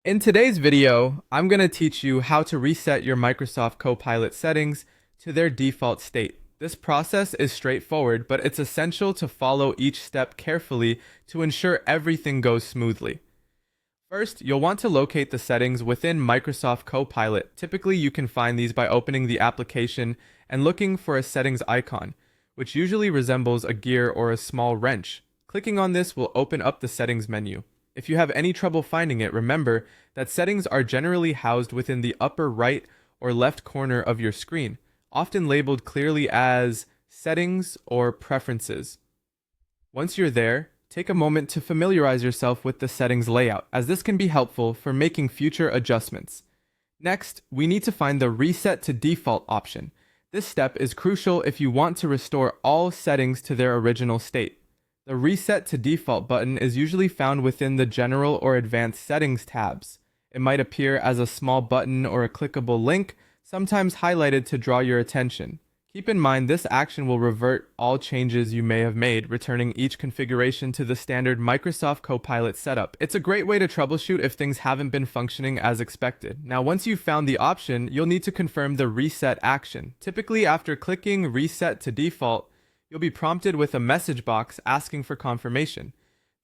In today's video, I'm going to teach you how to reset your Microsoft Copilot settings to their default state. This process is straightforward, but it's essential to follow each step carefully to ensure everything goes smoothly. First, you'll want to locate the settings within Microsoft Copilot. Typically, you can find these by opening the application and looking for a settings icon, which usually resembles a gear or a small wrench. Clicking on this will open up the settings menu. If you have any trouble finding it, remember that settings are generally housed within the upper right or left corner of your screen, often labeled clearly as Settings or Preferences. Once you're there, take a moment to familiarize yourself with the settings layout, as this can be helpful for making future adjustments. Next, we need to find the Reset to Default option. This step is crucial if you want to restore all settings to their original state. The Reset to Default button is usually found within the General or Advanced Settings tabs. It might appear as a small button or a clickable link, sometimes highlighted to draw your attention. Keep in mind this action will revert all changes you may have made, returning each configuration to the standard Microsoft Copilot setup. It's a great way to troubleshoot if things haven't been functioning as expected. Now, once you've found the option, you'll need to confirm the reset action. Typically, after clicking Reset to Default, you'll be prompted with a message box asking for confirmation.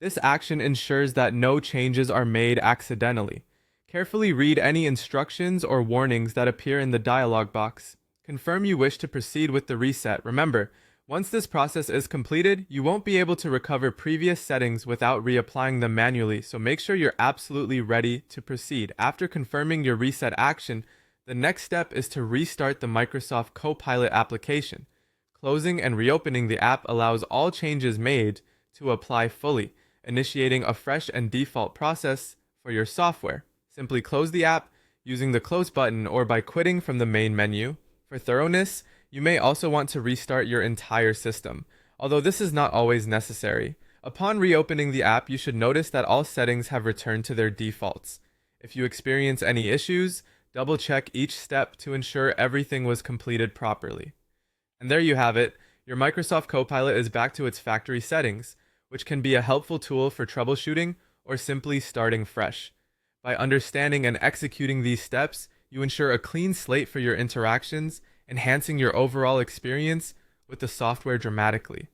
This action ensures that no changes are made accidentally. Carefully read any instructions or warnings that appear in the dialog box. Confirm you wish to proceed with the reset. Remember, once this process is completed, you won't be able to recover previous settings without reapplying them manually, so make sure you're absolutely ready to proceed. After confirming your reset action, the next step is to restart the Microsoft Copilot application. Closing and reopening the app allows all changes made to apply fully, initiating a fresh and default process for your software. Simply close the app using the close button or by quitting from the main menu. For thoroughness, you may also want to restart your entire system, although this is not always necessary. Upon reopening the app, you should notice that all settings have returned to their defaults. If you experience any issues, double-check each step to ensure everything was completed properly. And there you have it. Your Microsoft Copilot is back to its factory settings, which can be a helpful tool for troubleshooting or simply starting fresh. By understanding and executing these steps, you ensure a clean slate for your interactions, enhancing your overall experience with the software dramatically.